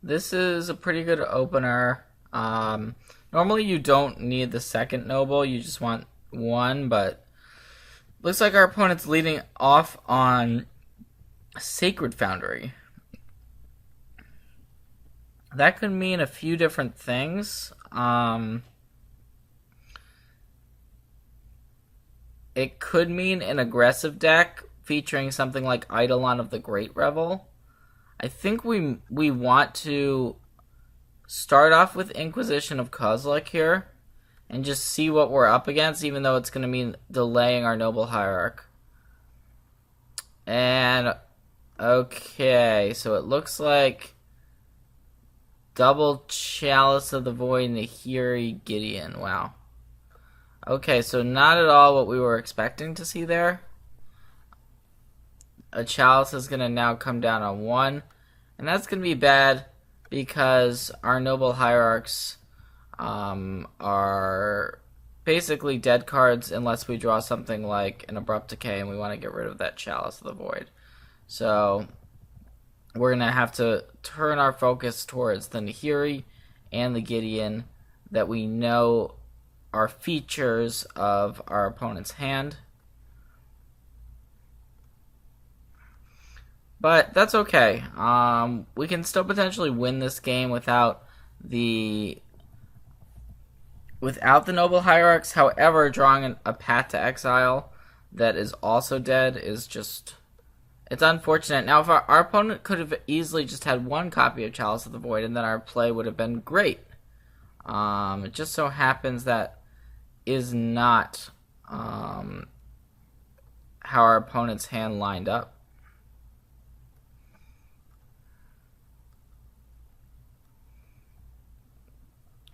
This is a pretty good opener. Normally you don't need the second noble, you just want one, but looks like our opponent's leading off on Sacred Foundry. That could mean a few different things. It could mean an aggressive deck featuring something like Eidolon of the Great Revel. I think we want to start off with Inquisition of Kozilek here and just see what we're up against, even though it's going to mean delaying our Noble Hierarch. And, okay, so it looks like double Chalice of the Void, Nahiri, Gideon. Wow. Okay, so not at all what we were expecting to see there. A Chalice is going to now come down on 1. And that's going to be bad because our Noble Hierarchs are basically dead cards unless we draw something like an Abrupt Decay and we want to get rid of that Chalice of the Void. So we're going to have to turn our focus towards the Nahiri and the Gideon that we know are features of our opponent's hand. But that's okay. We can still potentially win this game without the Noble Hierarchs. However, drawing a Path to Exile that is also dead is just... it's unfortunate. Now, if our opponent could have easily just had one copy of Chalice of the Void, and then our play would have been great. It just so happens that is not how our opponent's hand lined up.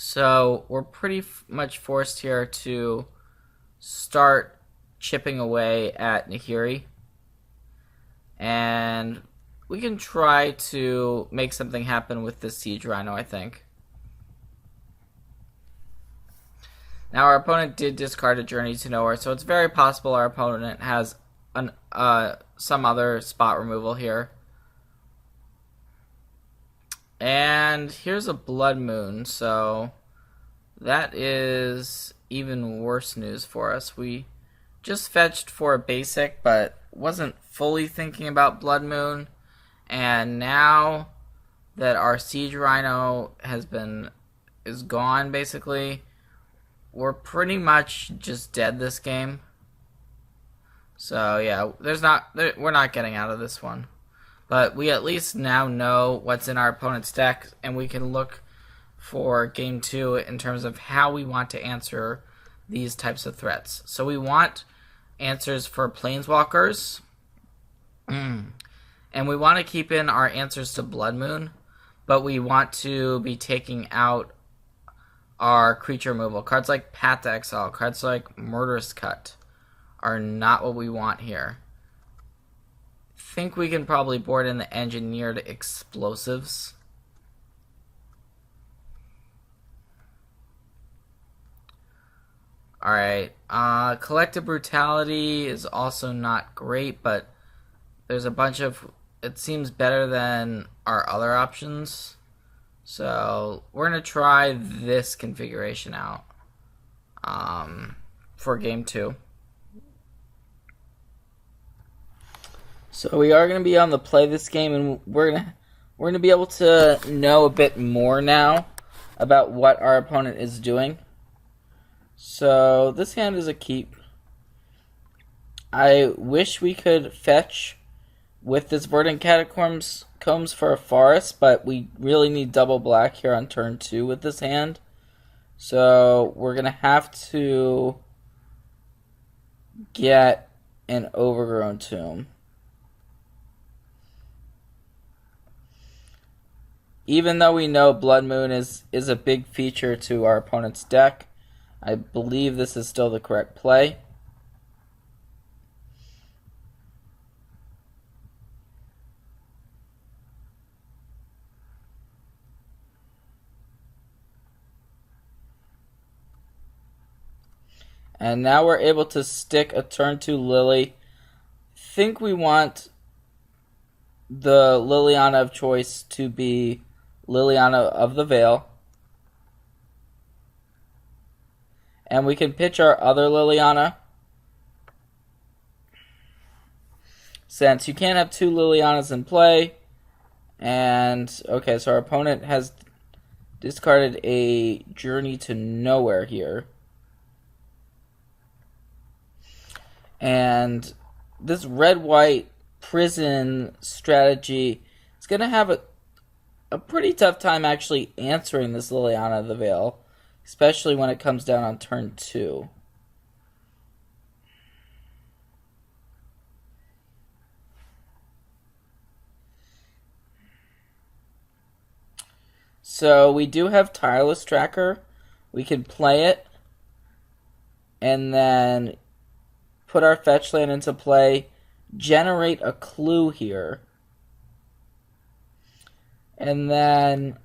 So we're pretty much forced here to start chipping away at Nahiri. And we can try to make something happen with this Siege Rhino, I think. Now our opponent did discard a Journey to Nowhere, so it's very possible our opponent has some other spot removal here. And here's a Blood Moon, so that is even worse news for us. We just fetched for a basic, but wasn't fully thinking about Blood Moon. And now that our Siege Rhino is gone, basically, we're pretty much just dead this game. So yeah, we're not getting out of this one. But we at least now know what's in our opponent's deck, and we can look for Game 2 in terms of how we want to answer these types of threats. So we want answers for Planeswalkers, and we want to keep in our answers to Blood Moon, but we want to be taking out our creature removal. Cards like Path to Exile, cards like Murderous Cut are not what we want here. Think we can probably board in the Engineered Explosives. Alright, Collective Brutality is also not great, but there's a bunch of... it seems better than our other options. So we're going to try this configuration out for Game 2. So we are going to be on the play this game, and we're going to be able to know a bit more now about what our opponent is doing. So this hand is a keep. I wish we could fetch with this Verdant Catacombs for a forest, but we really need double black here on turn 2 with this hand. So we're going to have to get an Overgrown Tomb. Even though we know Blood Moon is a big feature to our opponent's deck, I believe this is still the correct play. And now we're able to stick a turn 2 Lily. Think we want the Liliana of choice to be Liliana of the Veil. And we can pitch our other Liliana, since you can't have two Lilianas in play. And, okay, so our opponent has discarded a Journey to Nowhere here. And this red-white prison strategy is going to have a pretty tough time actually answering this Liliana of the Veil, especially when it comes down on turn 2. So we do have Tireless Tracker. We can play it and then put our fetch land into play, generate a clue here. And then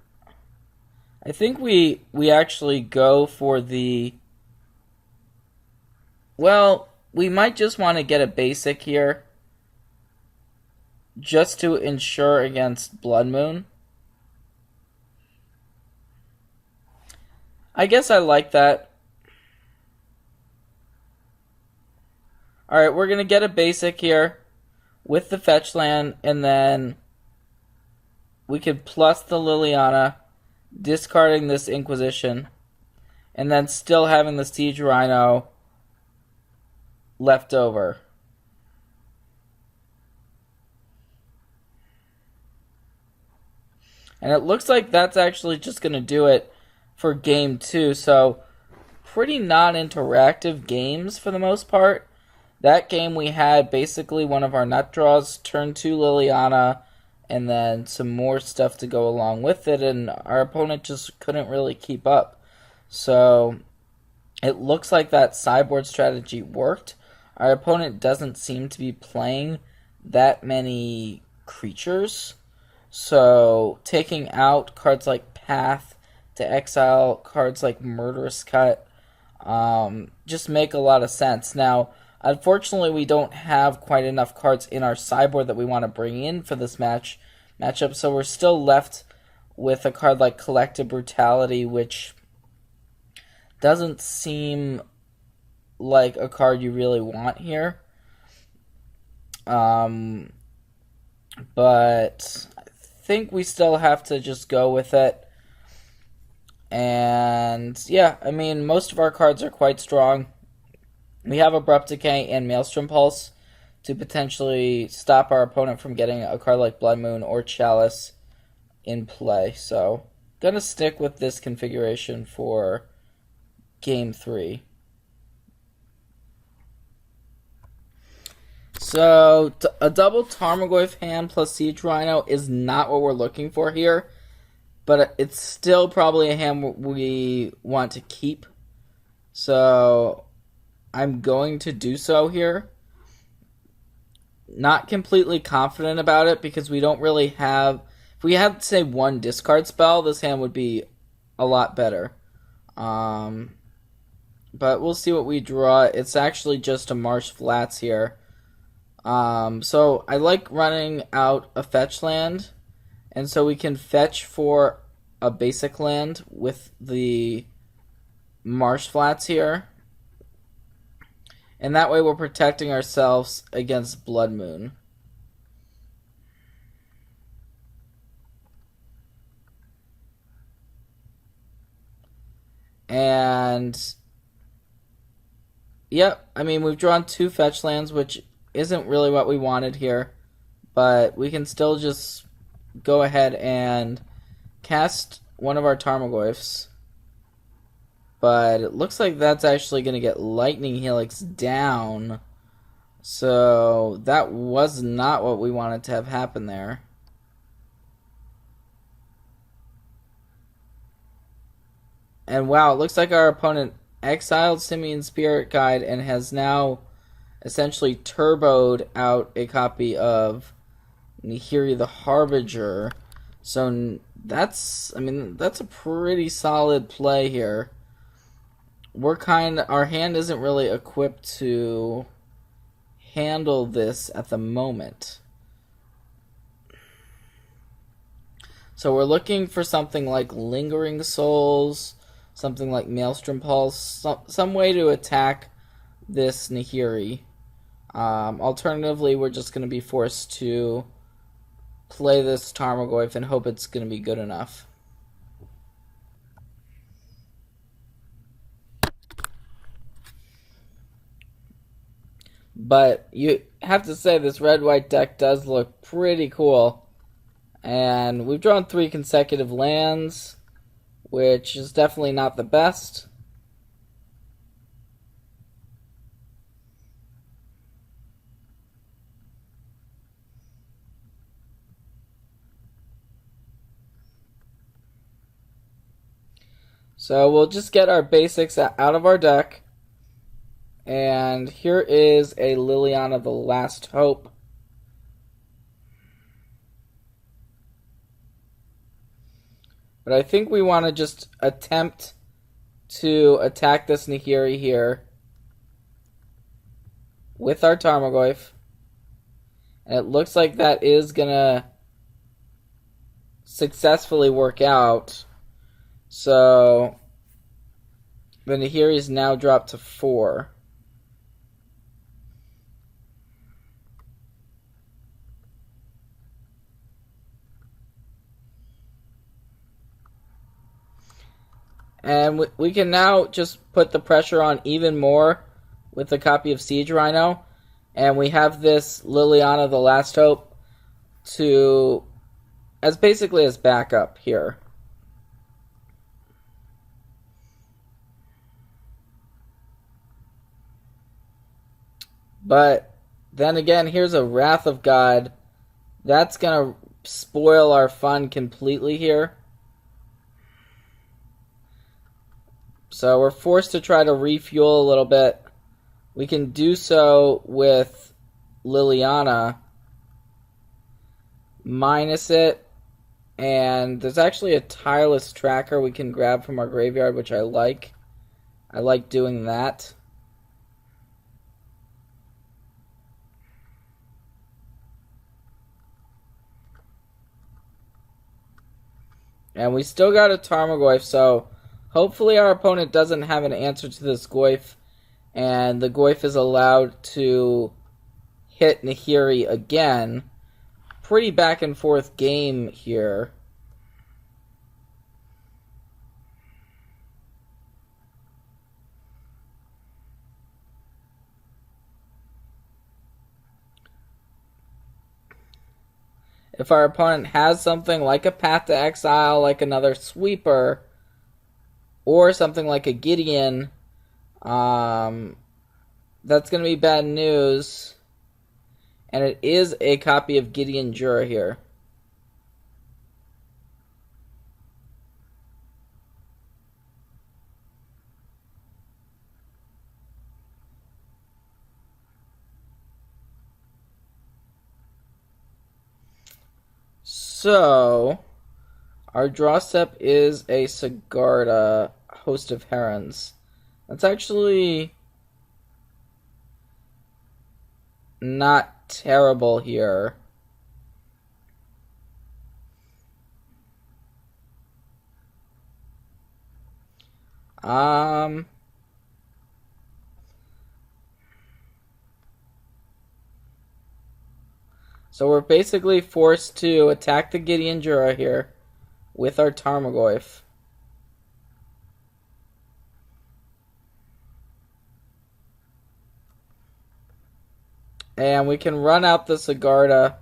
I think we actually go for the... Well, we might just want to get a basic here just to ensure against Blood Moon. I guess I like that. Alright, we're going to get a basic here with the fetch land, and then we could plus the Liliana, discarding this Inquisition, and then still having the Siege Rhino left over. And it looks like that's actually just going to do it for game 2. So, pretty non-interactive games for the most part. That game we had basically one of our nut draws, turn 2 Liliana, and then some more stuff to go along with it, and our opponent just couldn't really keep up. So, it looks like that sideboard strategy worked. Our opponent doesn't seem to be playing that many creatures. So, taking out cards like Path to exile, cards like Murderous Cut, just make a lot of sense. Now, unfortunately, we don't have quite enough cards in our sideboard that we want to bring in for this matchup, so we're still left with a card like Collective Brutality, which doesn't seem like a card you really want here. But I think we still have to just go with it. And yeah, I mean, most of our cards are quite strong. We have Abrupt Decay and Maelstrom Pulse to potentially stop our opponent from getting a card like Blood Moon or Chalice in play. So, gonna stick with this configuration for game 3. So, a double Tarmogoyf hand plus Siege Rhino is not what we're looking for here. But it's still probably a hand we want to keep. So, I'm going to do so here. Not completely confident about it because we don't really have... If we had, say, one discard spell, this hand would be a lot better. But we'll see what we draw. It's actually just a Marsh Flats here. So, I like running out a fetch land. And so we can fetch for a basic land with the Marsh Flats here. And that way we're protecting ourselves against Blood Moon. And yep, I mean, we've drawn 2 fetch lands, which isn't really what we wanted here. But we can still just go ahead and cast one of our Tarmogoyfs. But it looks like that's actually going to get Lightning Helix down. So that was not what we wanted to have happen there. And wow, it looks like our opponent exiled Simian Spirit Guide and has now essentially turboed out a copy of Nihiri the Harbinger. So that's a pretty solid play here. Our hand isn't really equipped to handle this at the moment. So we're looking for something like Lingering Souls, something like Maelstrom Pulse, some way to attack this Nahiri. Alternatively, we're just going to be forced to play this Tarmogoyf and hope it's going to be good enough. But you have to say this red-white deck does look pretty cool. And we've drawn 3 consecutive lands, which is definitely not the best. So we'll just get our basics out of our deck. And here is a Liliana the Last Hope. But I think we want to just attempt to attack this Nahiri here with our Tarmogoyf. And it looks like that is going to successfully work out. So the Nahiri is now dropped to 4. And we can now just put the pressure on even more with a copy of Siege Rhino. And we have this Liliana the Last Hope to as basically as backup here. But then again, here's a Wrath of God. That's going to spoil our fun completely here. So we're forced to try to refuel a little bit. We can do so with Liliana. Minus it. And there's actually a Tireless Tracker we can grab from our graveyard, which I like. I like doing that. And we still got a Tarmogoyf, so hopefully our opponent doesn't have an answer to this Goyf, and the Goyf is allowed to hit Nahiri again. Pretty back and forth game here. If our opponent has something like a Path to Exile, like another Sweeper, or something like a Gideon, that's going to be bad news. And it is a copy of Gideon Jura here. So, our draw step is a Sigarda, Host of Herons. That's actually not terrible here. So we're basically forced to attack the Gideon Jura here with our Tarmogoyf. And we can run out the Sigarda.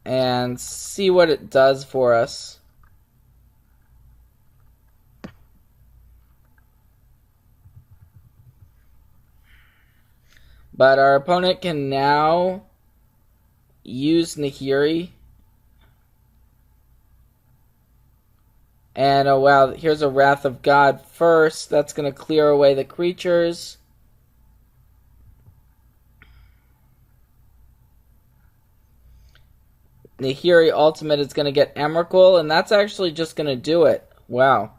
And see what it does for us. But our opponent can now use Nahiri. And oh wow, here's a Wrath of God first. That's going to clear away the creatures. Nahiri ultimate is going to get Emrakul, and that's actually just going to do it. Wow.